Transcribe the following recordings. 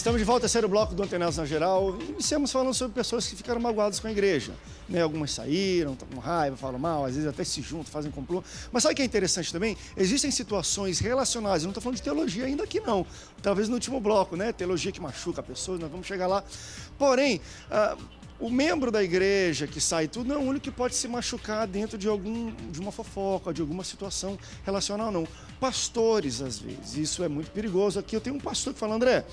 Estamos de volta ao terceiro bloco do Antenados na Geral. Iniciamos falando sobre pessoas que ficaram magoadas com a igreja. Né? Algumas saíram, estão com raiva, falam mal, às vezes até se juntam, fazem complô. Mas sabe o que é interessante também? Existem situações relacionadas, eu não estou falando de teologia ainda aqui não, talvez no último bloco, né? Teologia que machuca a pessoa, nós vamos chegar lá. Porém, o membro da igreja que sai tudo não é o único que pode se machucar dentro de uma fofoca, de alguma situação relacional, não. Pastores, às vezes, isso é muito perigoso. Aqui eu tenho um pastor que fala, André,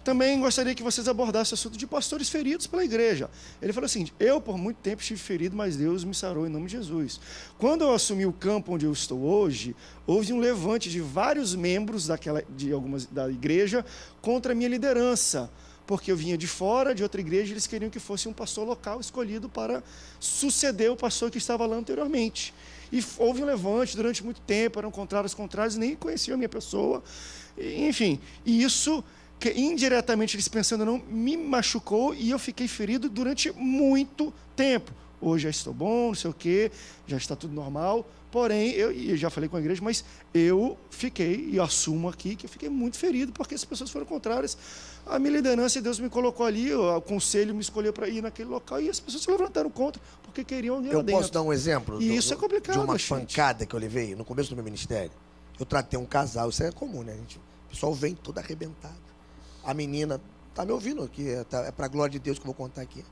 também gostaria que vocês abordassem o assunto de pastores feridos pela igreja. Ele falou assim, eu por muito tempo estive ferido, mas Deus me sarou em nome de Jesus. Quando eu assumi o campo onde eu estou hoje, houve um levante de vários membros da igreja contra a minha liderança, porque eu vinha de fora, de outra igreja, e eles queriam que fosse um pastor local escolhido para suceder o pastor que estava lá anteriormente. E houve um levante durante muito tempo, eram contrários, nem conheciam a minha pessoa. Enfim, e isso, que indiretamente eles pensando não, me machucou e eu fiquei ferido durante muito tempo. Hoje já estou bom, não sei o quê, já está tudo normal. Porém, eu já falei com a igreja, mas eu fiquei, e assumo aqui, que eu fiquei muito ferido, porque as pessoas foram contrárias à minha liderança, e Deus me colocou ali, o conselho me escolheu para ir naquele local, e as pessoas se levantaram contra, porque queriam ir lá dentro. Eu posso dar um exemplo? E isso é complicado, de uma gente. pancada que eu levei no começo do meu ministério. Eu tratei um casal, isso é comum, né, gente? O pessoal vem todo arrebentado. A menina, tá me ouvindo aqui, é para a glória de Deus que eu vou contar aqui.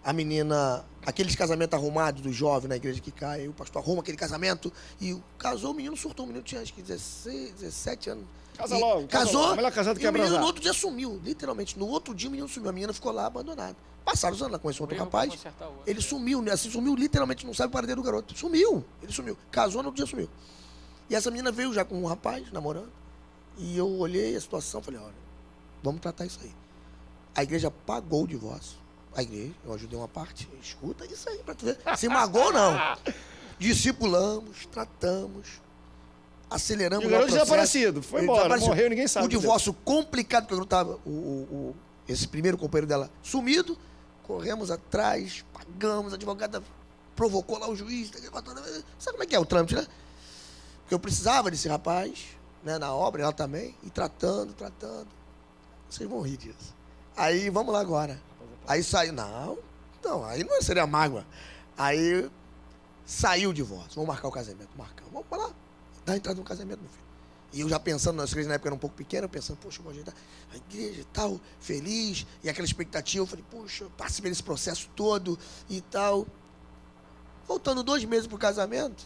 A menina, aqueles casamentos arrumados dos jovens na igreja que cai, o pastor arruma aquele casamento e casou, o menino surtou, o menino tinha acho que 16, 17 anos. Casa logo, casou, melhor casado que e o menino abrasar. no outro dia sumiu, literalmente. No outro dia o menino sumiu, a menina ficou lá abandonada. Passaram os anos, ela conheceu outro rapaz, ele sumiu, né? Assim, sumiu literalmente, não sabe o paradeiro do garoto. Sumiu, ele sumiu. Casou, no outro dia sumiu. E essa menina veio já com um rapaz, namorando, e eu olhei a situação e falei, olha, vamos tratar isso aí. A igreja pagou o divórcio. A igreja, eu ajudei uma parte, escuta isso aí pra tu ver. Se magoou, não. Discipulamos, tratamos, aceleramos o garoto o processo. desaparecido, foi embora, morreu, ninguém sabe. O divórcio complicado, porque eu estava, esse primeiro companheiro dela sumido, corremos atrás, pagamos, a advogada provocou lá o juiz, sabe como é que é o trâmite, né? Porque eu precisava desse rapaz, né, na obra, ela também, e tratando. Vocês vão rir disso. Aí, vamos lá agora. Aí saiu, não, aí não seria mágoa. Aí saiu o divórcio, vamos marcar o casamento, marcamos, vamos lá, dar entrada no casamento, meu filho. E eu já pensando, nossa igreja na época era um pouco pequena, pensando, poxa, eu vou ajeitar a igreja e tal, feliz, e aquela expectativa, eu falei, poxa, eu participei desse processo todo e tal. Faltando 2 meses pro casamento,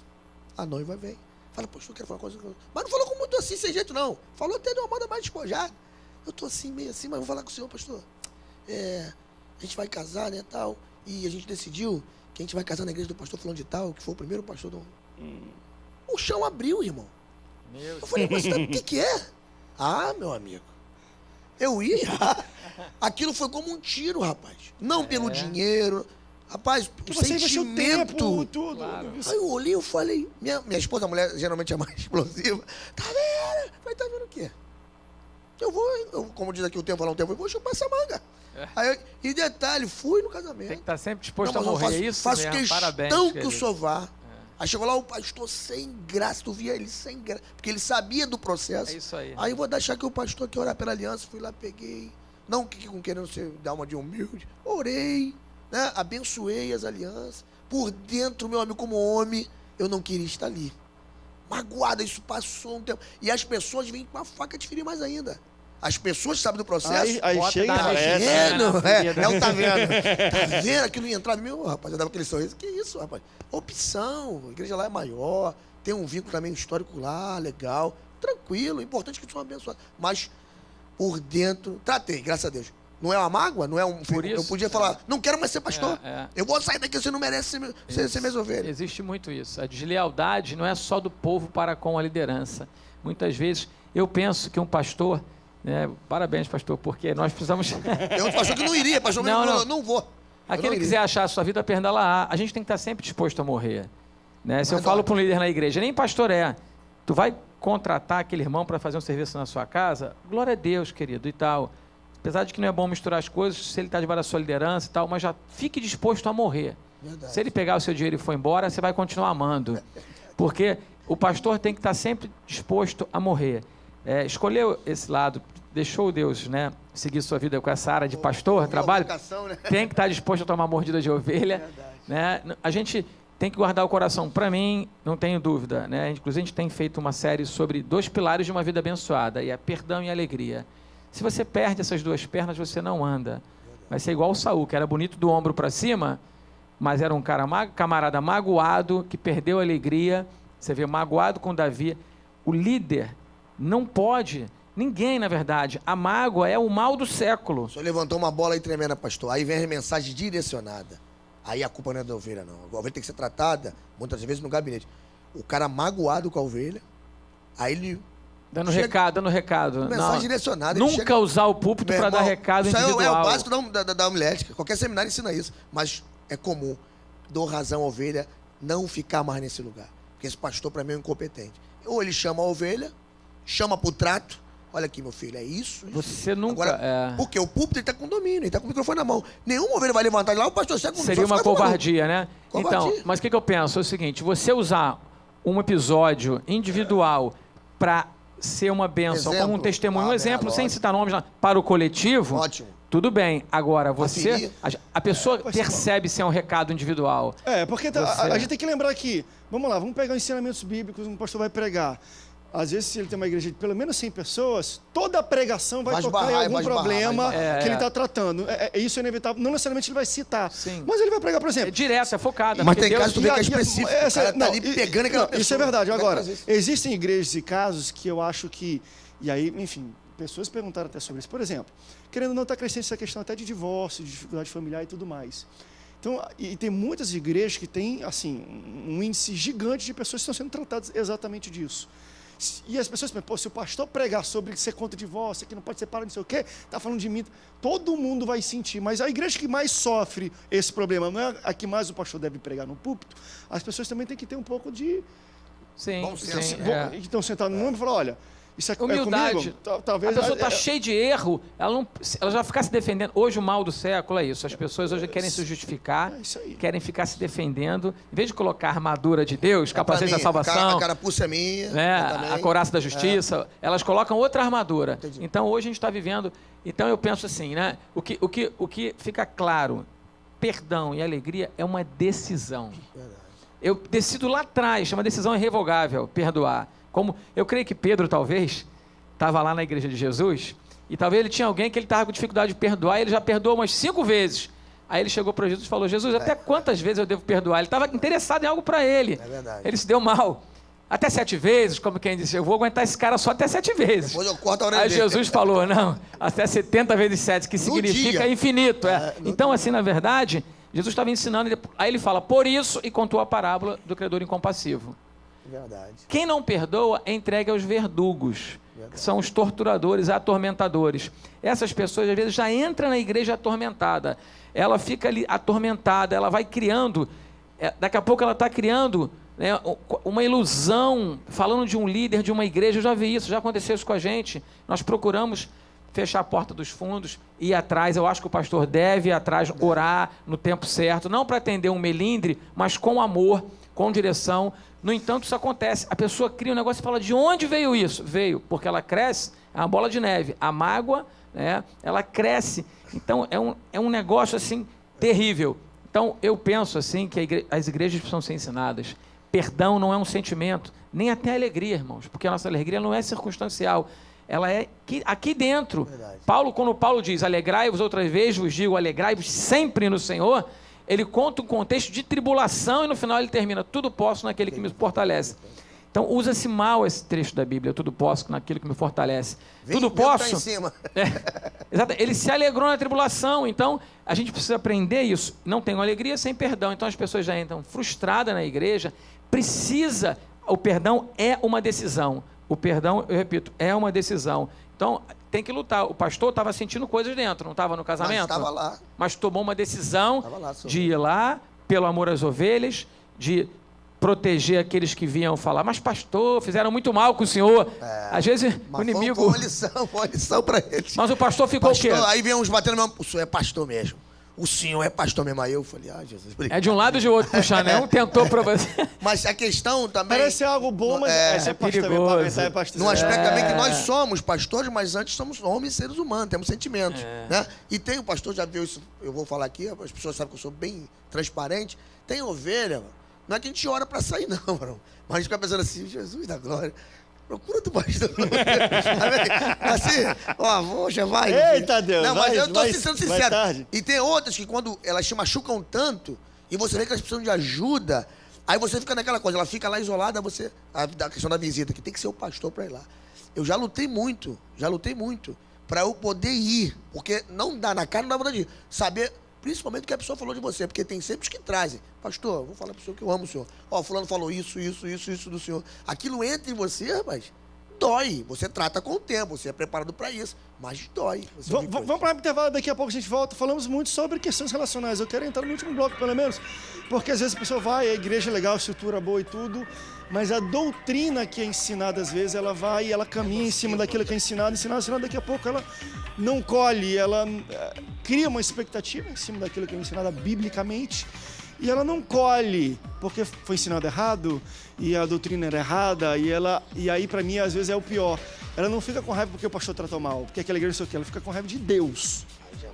a noiva vem, fala, poxa, eu quero falar uma coisa, mas não falou com muito assim, sem jeito não, falou até de uma moda mais despojada. Eu tô assim, meio assim, mas vou falar com o senhor, pastor, a gente vai casar, né, tal, e a gente decidiu que a gente vai casar na igreja do pastor fulano de tal, que foi o primeiro pastor do... O chão abriu, irmão. Eu falei, mas o que é? Ah, meu amigo, eu ia. Aquilo foi como um tiro, rapaz. Não pelo dinheiro, rapaz, o sentimento. Tempo, tudo. Claro. Aí eu olhei, eu falei, minha esposa, a mulher geralmente é mais explosiva, tá vendo? Eu falei, tá vendo o quê? Como diz aqui o tempo, falar um tempo, eu vou chupar essa manga. Aí, e detalhe, fui no casamento. Tem que estar sempre disposto a morrer, faço mesmo. questão Parabéns, que o senhor vá. Aí chegou lá o pastor sem graça, tu via ele sem graça, porque ele sabia do processo. É isso aí. Aí eu vou deixar que o pastor que orar pela aliança, fui lá, peguei, não com querendo ser, dar uma de humilde, orei, né, abençoei as alianças. Por dentro, meu amigo, como homem, eu não queria estar ali. Magoada, isso passou um tempo. E as pessoas vêm com a faca te ferir mais ainda. As pessoas sabem do processo. Aí chega, tá vendo? Tá vendo? Tá vendo? Aquilo ia entrar no meu, rapaz, eu dava aquele sorriso. Que isso, rapaz? Opção, a igreja lá é maior, tem um vínculo também histórico lá, legal, tranquilo, importante que tu seja abençoado. Mas, por dentro, tratei, graças a Deus. Não é uma mágoa, não é um... Por isso, eu podia falar, não quero mais ser pastor. Eu vou sair daqui, você não merece ser minhas ovelhas. Existe muito isso. A deslealdade não é só do povo para com a liderança. Muitas vezes, eu penso que um pastor... parabéns, pastor, porque nós precisamos... Tem outro pastor que não iria, pastor, não vou. Aquele que quiser achar a sua vida, perda lá. A gente tem que estar sempre disposto a morrer. Né? Se eu falo para um líder na igreja, nem pastor tu vai contratar aquele irmão para fazer um serviço na sua casa? Glória a Deus, querido, e tal. Apesar de que não é bom misturar as coisas, se ele está debaixo da sua liderança e tal, mas já fique disposto a morrer. Verdade. Se ele pegar o seu dinheiro e for embora, você vai continuar amando. Porque o pastor tem que estar sempre disposto a morrer. Escolheu esse lado deixou Deus, né, seguir sua vida com essa área de pastor, trabalho, vocação, né? tem que estar disposto a tomar mordida de ovelha. Né? A gente tem que guardar o coração. Para mim, não tenho dúvida. Né? Inclusive, a gente tem feito uma série sobre 2 pilares de uma vida abençoada, e é perdão e alegria. Se você perde essas 2 pernas, você não anda. Vai ser igual o Saul, que era bonito do ombro para cima, mas era um camarada magoado, que perdeu a alegria. Você vê, magoado com Davi. O líder não pode, ninguém, na verdade, a mágoa é o mal do século. O senhor levantou uma bola aí tremenda, pastor. Aí vem a mensagem direcionada. Aí a culpa não é da ovelha, não. A ovelha tem que ser tratada, muitas vezes, no gabinete. O cara magoado com a ovelha, aí ele... Dando recado. Mensagem Não, direcionada. nunca usar o púlpito para dar recado individual. Isso é o básico da homilética. Qualquer seminário ensina isso. Mas é comum. Dou razão à ovelha não ficar mais nesse lugar. Porque esse pastor, para mim, é um incompetente. Ou ele chama a ovelha, chama pro trato. Olha aqui, meu filho, é isso. Você nunca... Agora, porque o púlpito está com domínio, ele está com o microfone na mão. Nenhuma ovelha vai levantar de lá, o pastor sai com Seria uma covardia, né? Covardia. Então, mas o que eu penso? É o seguinte, você usar um episódio individual para ser uma bênção, como um testemunho, um exemplo, sem citar nomes, para o coletivo, ótimo. Tudo bem. Agora, você... A pessoa percebe se é um recado individual. Porque a gente tem que lembrar que... Vamos lá, vamos pegar ensinamentos bíblicos, um pastor vai pregar. Às vezes, se ele tem uma igreja de pelo menos 100 pessoas, toda a pregação vai tocar em algum problema que ele está tratando. Isso é inevitável. Não necessariamente ele vai citar. Sim. Mas ele vai pregar, por exemplo... É direto, é focado. Mas tem casos que é específico. O cara tá ali pegando aquela pessoa. Isso é verdade. Agora, existem igrejas e casos que eu acho que... E aí, enfim, pessoas perguntaram até sobre isso. Por exemplo, querendo ou não, está crescendo essa questão até de divórcio, de dificuldade familiar e tudo mais. Então, e tem muitas igrejas que têm, assim, um índice gigante de pessoas que estão sendo tratadas exatamente disso. E as pessoas pensam, se o pastor pregar sobre ser contra o divórcio, que não pode separar, não sei o quê, está falando de mim, todo mundo vai sentir. Mas a igreja que mais sofre esse problema, não é a que mais o pastor deve pregar no púlpito, as pessoas também têm que ter um pouco de... Sim, que estão sentados no mundo e falam, olha... Isso é humildade. Comigo? Talvez a pessoa está cheia de erro, ela já fica se defendendo. Hoje o mal do século é isso. As pessoas hoje querem se justificar, querem ficar se defendendo. Em vez de colocar a armadura de Deus, capacete da salvação, a carapuça é minha, né, a couraça da justiça, elas colocam outra armadura. Entendi. Então hoje a gente está vivendo... Então eu penso assim, né? O que fica claro, perdão e alegria é uma decisão. Verdade. Eu decido lá atrás, é uma decisão irrevogável, perdoar. Como eu creio que Pedro, talvez, estava lá na igreja de Jesus, e talvez ele tinha alguém que ele estava com dificuldade de perdoar, e ele já perdoou umas 5 vezes. Aí ele chegou para Jesus e falou, Jesus, até quantas vezes eu devo perdoar? Ele estava interessado em algo para ele. É verdade. Ele se deu mal. Até 7 vezes, como quem disse, eu vou aguentar esse cara só até 7 vezes. Depois eu corto a orelha Aí dele. Jesus falou, não, até 70 vezes 7, que significa infinito. Então, assim, na verdade, Jesus estava ensinando, aí ele fala, por isso, e contou a parábola do credor incompassivo. Verdade. Quem não perdoa é entregue aos verdugos, que são os torturadores, atormentadores. Essas pessoas, às vezes, já entram na igreja atormentada. Ela fica ali atormentada, ela vai criando, daqui a pouco ela está criando, né, uma ilusão, falando de um líder, de uma igreja. Eu já vi isso, já aconteceu isso com a gente. Nós procuramos fechar a porta dos fundos, ir atrás. Eu acho que o pastor deve ir atrás, orar no tempo certo, não para atender um melindre, mas com amor, com direção. No entanto, isso acontece. A pessoa cria um negócio e fala, de onde veio isso? Veio porque ela cresce, é uma bola de neve. A mágoa, né, ela cresce. Então, é um negócio, assim, terrível. Então, eu penso, assim, que as igrejas precisam ser ensinadas. Perdão não é um sentimento, nem até alegria, irmãos, porque a nossa alegria não é circunstancial. Ela é aqui dentro. Verdade. Quando Paulo diz, alegrai-vos outras vezes, vos digo, alegrai-vos sempre no Senhor, ele conta um contexto de tribulação e no final ele termina, tudo posso naquele que me fortalece. Então usa-se mal esse trecho da Bíblia, tudo posso naquele que me fortalece. Tudo posso. Tá em cima. Exato. Ele se alegrou na tribulação, então a gente precisa aprender isso. Não tem alegria sem perdão, então as pessoas já entram frustradas na igreja. O perdão é uma decisão. O perdão, eu repito, é uma decisão. Então, tem que lutar. O pastor estava sentindo coisas dentro, não estava no casamento? Mas estava lá. Mas tomou uma decisão de ir lá, pelo amor às ovelhas, de proteger aqueles que vinham falar, mas pastor, fizeram muito mal com o senhor. Às vezes, o inimigo... Foi uma lição para eles. Mas o pastor ficou o quê? Aí vem uns batendo, o senhor é pastor mesmo. o senhor é pastor mesmo. Aí eu falei, Jesus, obrigado. É de um lado e de outro puxando, né? Um tentou pra você. Mas a questão também... Parece algo bom, mas é perigoso. Num aspecto também que nós somos pastores, mas antes somos homens e seres humanos, temos sentimentos, né? E tem o pastor, já viu isso, eu vou falar aqui, as pessoas sabem que eu sou bem transparente, tem ovelha, mano, não é que a gente ora pra sair não, mano, mas a gente fica pensando assim, Jesus da glória, procura do pastor. Assim, ó, poxa, vai. Eita Deus, não, mas vai, eu tô sendo sincero. Tarde. E tem outras que quando elas te machucam tanto, e você vê que elas precisam de ajuda, aí você fica naquela coisa, ela fica lá isolada, você... A questão da visita, que tem que ser o pastor pra ir lá. Eu já lutei muito pra eu poder ir, porque não dá na cara, não dá vontade de ir. Saber, principalmente o que a pessoa falou de você, porque tem sempre os que trazem. Pastor, vou falar pro senhor que eu amo o senhor. Ó, fulano falou isso do senhor. Aquilo entra em você, rapaz, dói. Você trata com o tempo, você é preparado pra isso, mas dói. Vamos para o intervalo, daqui a pouco a gente volta. Falamos muito sobre questões relacionais. Eu quero entrar no último bloco, pelo menos, porque às vezes a pessoa vai, a igreja é legal, a estrutura boa e tudo, mas a doutrina que é ensinada, às vezes, ela vai e ela caminha em cima daquilo que é ensinado, daqui a pouco ela não colhe, ela cria uma expectativa em cima daquilo que é ensinado biblicamente, e ela não colhe, porque foi ensinado errado, e a doutrina era errada, e aí pra mim às vezes é o pior. Ela não fica com raiva porque o pastor tratou mal, porque aquela igreja não sei o que, ela fica com raiva de Deus.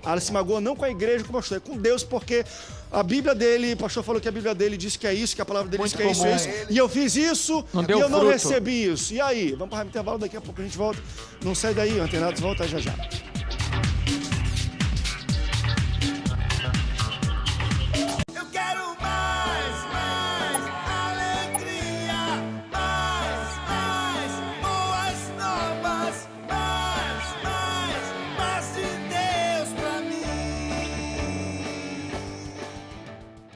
Ela se magoa não com a igreja, com o pastor, é com Deus, porque a Bíblia dele, o pastor falou que a Bíblia dele diz que é isso, que a palavra dele diz que é isso, e eu fiz isso, e eu não recebi isso. E aí? Vamos para o intervalo, daqui a pouco a gente volta. Não sai daí, Antenados volta já já.